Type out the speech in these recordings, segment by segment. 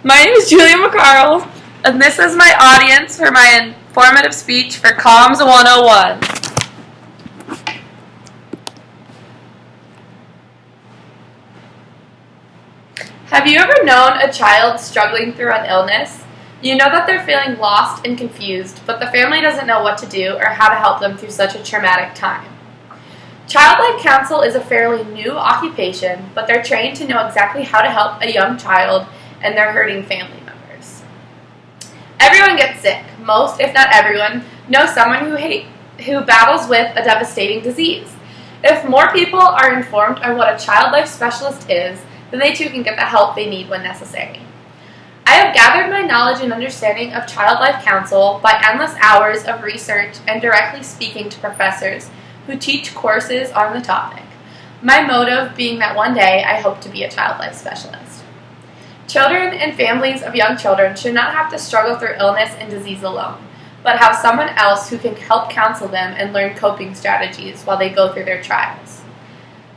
My name is Julia McCarl, and this is my audience for my informative speech for Comms 101. Have you ever known a child struggling through an illness? You know that they're feeling lost and confused, but the family doesn't know what to do or how to help them through such a traumatic time. Child Life Counsel is a fairly new occupation, but they're trained to know exactly how to help a young child and their hurting family members. Everyone gets sick. Most, if not everyone, know someone who battles with a devastating disease. If more people are informed on what a child life specialist is, then they too can get the help they need when necessary. I have gathered my knowledge and understanding of Child Life Counsel by endless hours of research and directly speaking to professors who teach courses on the topic. My motive being that one day I hope to be a child life specialist. Children and families of young children should not have to struggle through illness and disease alone, but have someone else who can help counsel them and learn coping strategies while they go through their trials.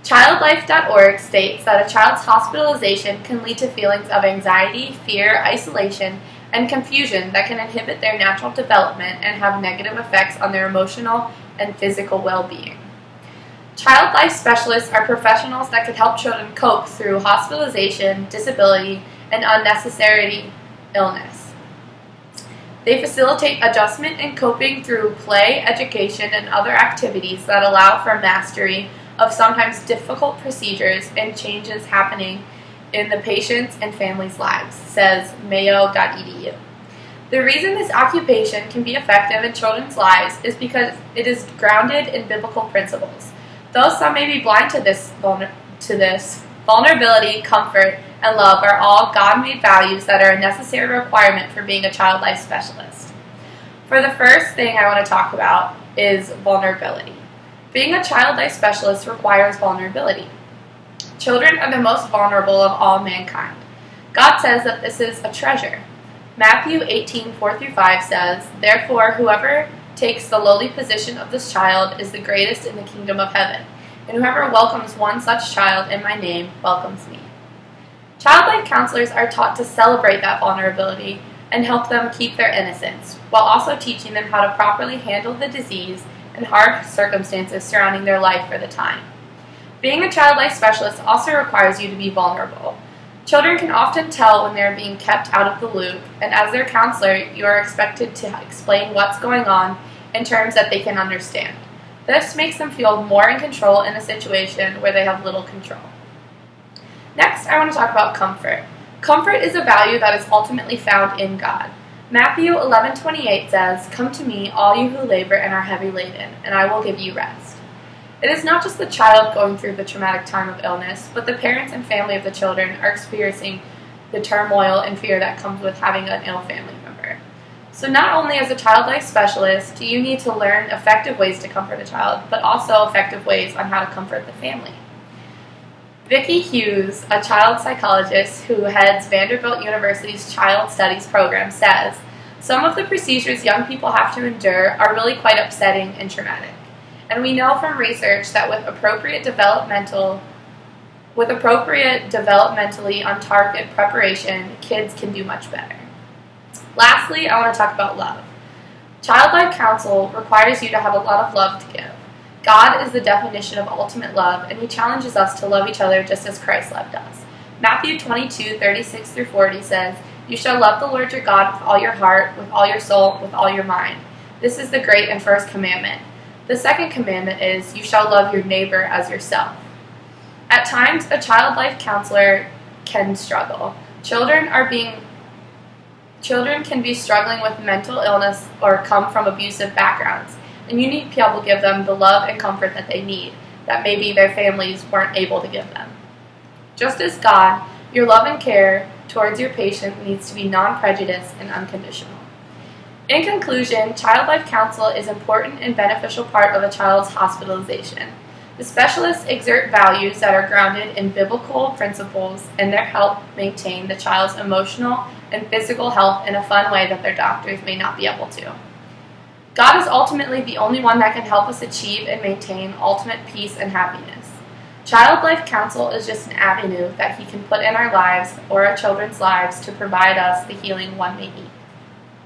ChildLife.org states that a child's hospitalization can lead to feelings of anxiety, fear, isolation, and confusion that can inhibit their natural development and have negative effects on their emotional and physical well-being. Child life specialists are professionals that can help children cope through hospitalization, disability, and unnecessary illness. They facilitate adjustment and coping through play, education, and other activities that allow for mastery of sometimes difficult procedures and changes happening in the patient's and family's lives, says mayo.edu. The reason this occupation can be effective in children's lives is because it is grounded in biblical principles. Though some may be blind to this, vulnerability, comfort, and love are all God-made values that are a necessary requirement for being a child life specialist. For the first thing I want to talk about is vulnerability. Being a child life specialist requires vulnerability. Children are the most vulnerable of all mankind. God says that this is a treasure. Matthew 18:4-5 says, "Therefore, whoever takes the lowly position of this child is the greatest in the kingdom of heaven, and whoever welcomes one such child in my name welcomes me." Child life counselors are taught to celebrate that vulnerability and help them keep their innocence, while also teaching them how to properly handle the disease and hard circumstances surrounding their life for the time. Being a child life specialist also requires you to be vulnerable. Children can often tell when they are being kept out of the loop, and as their counselor, you are expected to explain what's going on in terms that they can understand. This makes them feel more in control in a situation where they have little control. Next, I want to talk about comfort. Comfort is a value that is ultimately found in God. Matthew 11:28 says, "Come to me, all you who labor and are heavy laden, and I will give you rest." It is not just the child going through the traumatic time of illness, but the parents and family of the children are experiencing the turmoil and fear that comes with having an ill family member. So not only as a child life specialist do you need to learn effective ways to comfort a child, but also effective ways on how to comfort the family. Vicki Hughes, a child psychologist who heads Vanderbilt University's Child Studies program, says, "Some of the procedures young people have to endure are really quite upsetting and traumatic. And we know from research that with appropriate developmentally on target preparation, kids can do much better." Lastly, I want to talk about love. Child Life Counsel requires you to have a lot of love to give. God is the definition of ultimate love, and He challenges us to love each other just as Christ loved us. Matthew 22:36-40 says, "You shall love the Lord your God with all your heart, with all your soul, with all your mind. This is the great and first commandment. The second commandment is, you shall love your neighbor as yourself." At times, a child life counselor can struggle. Children can be struggling with mental illness or come from abusive backgrounds, and you need to be able to give them the love and comfort that they need, that maybe their families weren't able to give them. Just as God, your love and care towards your patient needs to be non-prejudiced and unconditional. In conclusion, Child Life Counsel is an important and beneficial part of a child's hospitalization. The specialists exert values that are grounded in biblical principles and their help maintain the child's emotional and physical health in a fun way that their doctors may not be able to. God is ultimately the only one that can help us achieve and maintain ultimate peace and happiness. Child Life Counsel is just an avenue that He can put in our lives or our children's lives to provide us the healing one may need.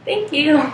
Thank you.